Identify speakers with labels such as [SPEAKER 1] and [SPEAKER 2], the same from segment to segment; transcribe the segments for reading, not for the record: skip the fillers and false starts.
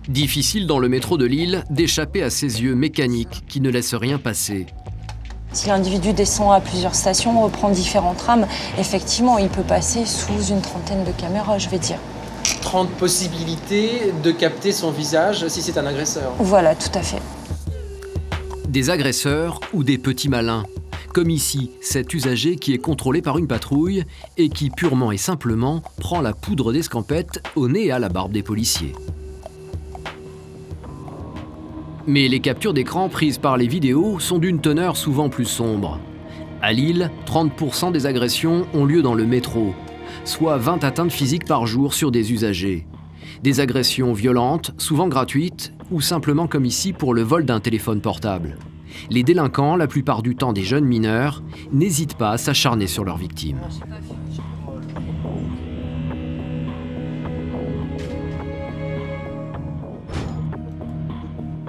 [SPEAKER 1] Difficile dans le métro de Lille d'échapper à ces yeux mécaniques qui ne laissent rien passer.
[SPEAKER 2] Si l'individu descend à plusieurs stations, reprend différentes rames, effectivement, il peut passer sous une trentaine de caméras, je vais dire.
[SPEAKER 3] 30 possibilités de capter son visage si c'est un agresseur.
[SPEAKER 2] Voilà, tout à fait.
[SPEAKER 1] Des agresseurs ou des petits malins, comme ici cet usager qui est contrôlé par une patrouille et qui purement et simplement prend la poudre d'escampette au nez et à la barbe des policiers. Mais les captures d'écran prises par les vidéos sont d'une teneur souvent plus sombre. À Lille, 30% des agressions ont lieu dans le métro, soit 20 atteintes physiques par jour sur des usagers. Des agressions violentes, souvent gratuites, ou simplement comme ici pour le vol d'un téléphone portable. Les délinquants, la plupart du temps des jeunes mineurs, n'hésitent pas à s'acharner sur leurs victimes.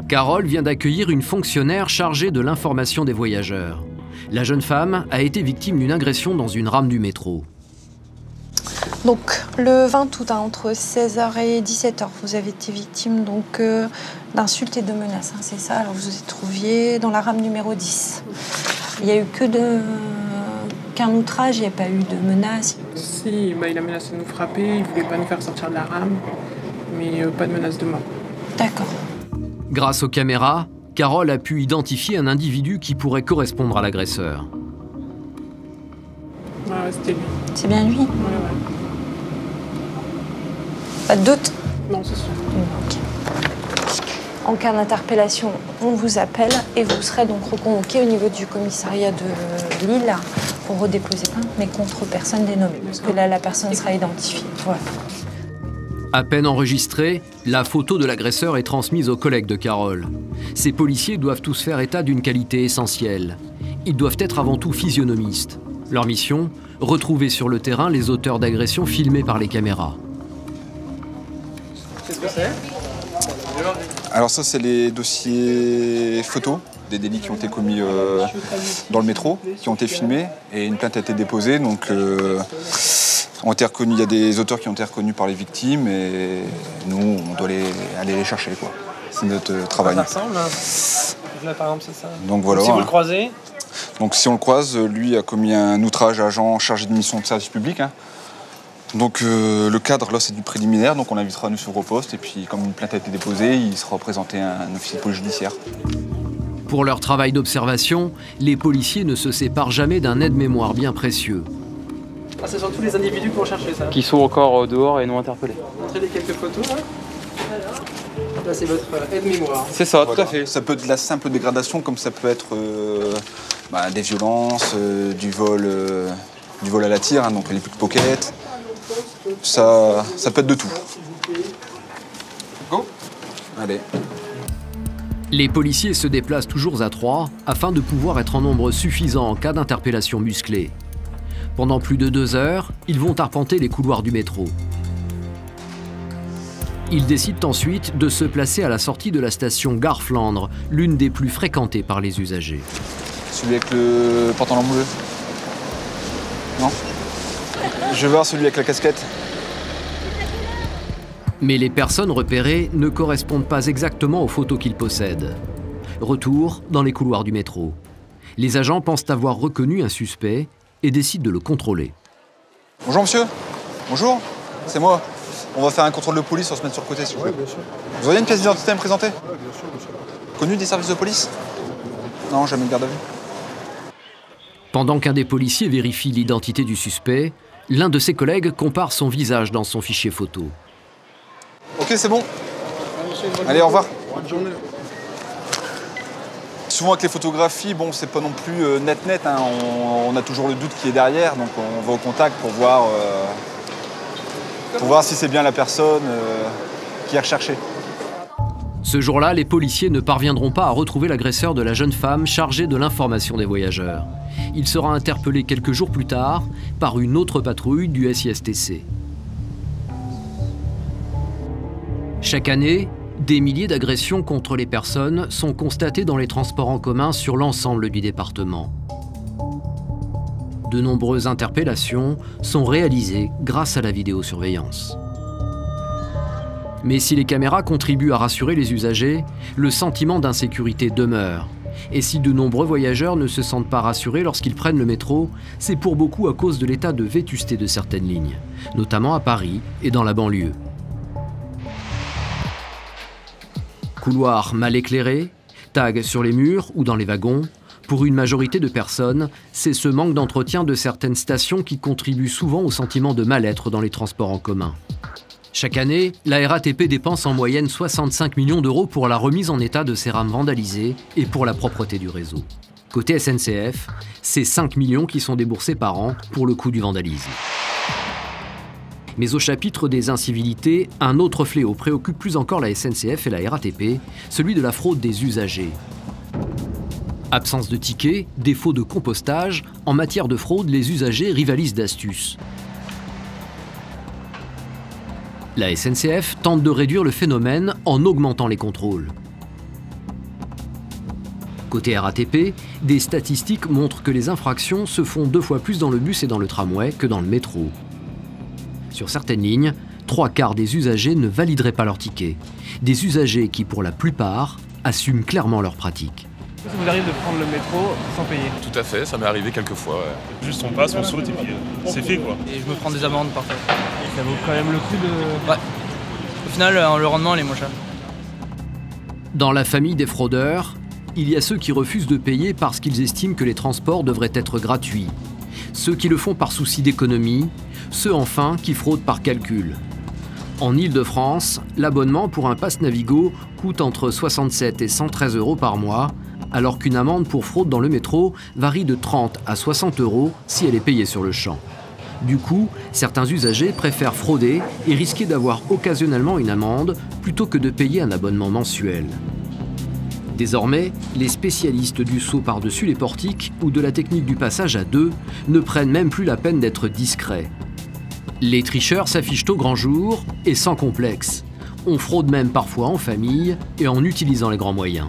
[SPEAKER 1] Carole vient d'accueillir une fonctionnaire chargée de l'information des voyageurs. La jeune femme a été victime d'une agression dans une rame du métro.
[SPEAKER 2] Donc, le 20 août, entre 16h et 17h, vous avez été victime d'insultes et de menaces, hein, c'est ça? Alors, vous vous trouviez dans la rame numéro 10. Il n'y a eu qu'un outrage, il n'y a pas eu de menaces.
[SPEAKER 4] Si, il a menacé de nous frapper, il ne voulait pas nous faire sortir de la rame, mais pas de menace de mort.
[SPEAKER 2] D'accord.
[SPEAKER 1] Grâce aux caméras, Carole a pu identifier un individu qui pourrait correspondre à l'agresseur.
[SPEAKER 4] Ouais, c'était lui.
[SPEAKER 2] C'est bien lui?
[SPEAKER 4] Ouais.
[SPEAKER 2] Pas de doute?
[SPEAKER 4] Non, c'est sûr.
[SPEAKER 2] Okay. En cas d'interpellation, on vous appelle et vous serez donc reconvoqué au niveau du commissariat de Lille pour redéposer plainte, mais contre personne dénommée, parce que là, la personne sera identifiée. Voilà.
[SPEAKER 1] À peine enregistrée, la photo de l'agresseur est transmise aux collègues de Carole. Ces policiers doivent tous faire état d'une qualité essentielle. Ils doivent être avant tout physionomistes. Leur mission, retrouver sur le terrain les auteurs d'agressions filmées par les caméras.
[SPEAKER 3] C'est ce que c'est?
[SPEAKER 5] Alors ça, c'est les dossiers photos des délits qui ont été commis dans le métro, qui ont été filmés, et une plainte a été déposée. Donc, ont été reconnus, il y a des auteurs qui ont été reconnus par les victimes, et nous, on doit aller les chercher, quoi. C'est notre travail.
[SPEAKER 3] Ça ressemble. Là, par exemple, c'est ça.
[SPEAKER 5] Donc voilà.
[SPEAKER 3] Donc, si vous le croisez.
[SPEAKER 5] Donc si on le croise, lui a commis un outrage à agent chargé de mission de service public. Hein. Donc le cadre, là, c'est du préliminaire, donc on l'invitera à nous sur au poste, et puis comme une plainte a été déposée, il sera présenté à un officier de police judiciaire.
[SPEAKER 1] Pour leur travail d'observation, les policiers ne se séparent jamais d'un aide-mémoire bien précieux.
[SPEAKER 3] Ah, c'est surtout les individus qu'on cherchait, ça.
[SPEAKER 6] Qui sont encore dehors et non interpellés.
[SPEAKER 3] Montrez-les quelques photos, là. Là, c'est votre aide-mémoire.
[SPEAKER 6] C'est ça,
[SPEAKER 5] Voilà.
[SPEAKER 6] tout à fait.
[SPEAKER 5] Ça peut être de la simple dégradation, comme ça peut être des violences, du vol à la tire, hein, donc les pickpockets. Ça peut être de tout. Go. Allez.
[SPEAKER 1] Les policiers se déplacent toujours à 3 afin de pouvoir être en nombre suffisant en cas d'interpellation musclée. Pendant plus de 2 heures, ils vont arpenter les couloirs du métro. Ils décident ensuite de se placer à la sortie de la station Gare Flandre, l'une des plus fréquentées par les usagers.
[SPEAKER 5] Celui avec le pantalon bleu. Non? Je vais voir celui avec la casquette.
[SPEAKER 1] Mais les personnes repérées ne correspondent pas exactement aux photos qu'ils possèdent. Retour dans les couloirs du métro. Les agents pensent avoir reconnu un suspect et décident de le contrôler.
[SPEAKER 5] Bonjour monsieur. Bonjour. C'est moi. On va faire un contrôle de police, on va se mettre sur le côté s'il vous plaît. Bien sûr. Vous auriez une pièce d'identité à me présenter? Oui, bien sûr, monsieur. Connu des services de police? Non, jamais de garde à vue.
[SPEAKER 1] Pendant qu'un des policiers vérifie l'identité du suspect, l'un de ses collègues compare son visage dans son fichier photo.
[SPEAKER 5] Ok, c'est bon. Allez, au revoir. Bonne journée. Souvent avec les photographies, bon, c'est pas non plus net, hein. On a toujours le doute qui est derrière, donc on va au contact pour voir si c'est bien la personne qui est recherchée.
[SPEAKER 1] Ce jour-là, les policiers ne parviendront pas à retrouver l'agresseur de la jeune femme chargée de l'information des voyageurs. Il sera interpellé quelques jours plus tard par une autre patrouille du SISTC. Chaque année, des milliers d'agressions contre les personnes sont constatées dans les transports en commun sur l'ensemble du département. De nombreuses interpellations sont réalisées grâce à la vidéosurveillance. Mais si les caméras contribuent à rassurer les usagers, le sentiment d'insécurité demeure. Et si de nombreux voyageurs ne se sentent pas rassurés lorsqu'ils prennent le métro, c'est pour beaucoup à cause de l'état de vétusté de certaines lignes, notamment à Paris et dans la banlieue. Couloirs mal éclairés, tags sur les murs ou dans les wagons, pour une majorité de personnes, c'est ce manque d'entretien de certaines stations qui contribue souvent au sentiment de mal-être dans les transports en commun. Chaque année, la RATP dépense en moyenne 65 millions d'euros pour la remise en état de ces rames vandalisées et pour la propreté du réseau. Côté SNCF, c'est 5 millions qui sont déboursés par an pour le coût du vandalisme. Mais au chapitre des incivilités, un autre fléau préoccupe plus encore la SNCF et la RATP, celui de la fraude des usagers. Absence de tickets, défaut de compostage, en matière de fraude, les usagers rivalisent d'astuces. La SNCF tente de réduire le phénomène en augmentant les contrôles. Côté RATP, des statistiques montrent que les infractions se font 2 fois plus dans le bus et dans le tramway que dans le métro. Sur certaines lignes, 3/4 des usagers ne valideraient pas leur ticket. Des usagers qui, pour la plupart, assument clairement leur pratique.
[SPEAKER 7] Ça vous arrive de prendre le métro sans payer?
[SPEAKER 8] Tout à fait, ça m'est arrivé quelques fois. Ouais.
[SPEAKER 9] Juste on passe, on saute et puis c'est fait quoi.
[SPEAKER 7] Et je me prends des amendes parfois.
[SPEAKER 4] Ça vaut quand même le coup de...
[SPEAKER 7] Ouais. Au final, le rendement, il est moins cher.
[SPEAKER 1] Dans la famille des fraudeurs, il y a ceux qui refusent de payer parce qu'ils estiment que les transports devraient être gratuits. Ceux qui le font par souci d'économie, ceux enfin qui fraudent par calcul. En Île-de-France, l'abonnement pour un pass Navigo coûte entre 67 et 113 euros par mois, alors qu'une amende pour fraude dans le métro varie de 30 à 60 euros si elle est payée sur le champ. Du coup, certains usagers préfèrent frauder et risquer d'avoir occasionnellement une amende plutôt que de payer un abonnement mensuel. Désormais, les spécialistes du saut par-dessus les portiques ou de la technique du passage à 2 ne prennent même plus la peine d'être discrets. Les tricheurs s'affichent au grand jour et sans complexe. On fraude même parfois en famille et en utilisant les grands moyens.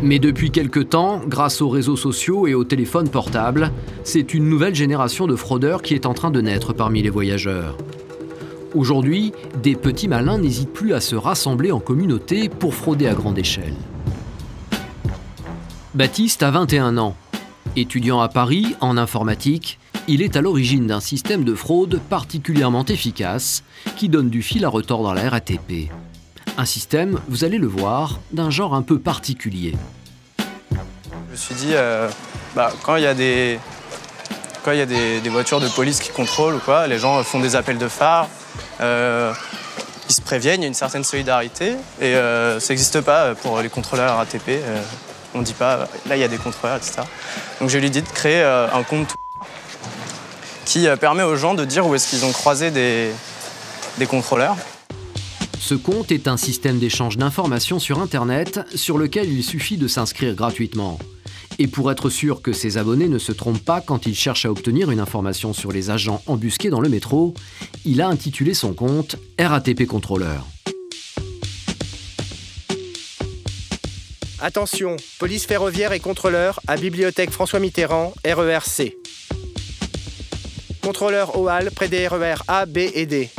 [SPEAKER 1] Mais depuis quelque temps, grâce aux réseaux sociaux et aux téléphones portables, c'est une nouvelle génération de fraudeurs qui est en train de naître parmi les voyageurs. Aujourd'hui, des petits malins n'hésitent plus à se rassembler en communauté pour frauder à grande échelle. Baptiste a 21 ans. Étudiant à Paris en informatique, il est à l'origine d'un système de fraude particulièrement efficace qui donne du fil à retordre à la RATP. Un système, vous allez le voir, d'un genre un peu particulier.
[SPEAKER 10] Je me suis dit, quand il y a des voitures de police qui contrôlent ou quoi, les gens font des appels de phare, ils se préviennent, il y a une certaine solidarité et ça n'existe pas pour les contrôleurs RATP. On ne dit pas, là il y a des contrôleurs, etc. Donc je lui ai dit de créer un compte qui permet aux gens de dire où est-ce qu'ils ont croisé des contrôleurs.
[SPEAKER 1] Ce compte est un système d'échange d'informations sur Internet sur lequel il suffit de s'inscrire gratuitement. Et pour être sûr que ses abonnés ne se trompent pas quand ils cherchent à obtenir une information sur les agents embusqués dans le métro, il a intitulé son compte RATP Contrôleur.
[SPEAKER 11] Attention, police ferroviaire et contrôleur à Bibliothèque François Mitterrand, RER C. Contrôleur aux halles près des RER A, B et D.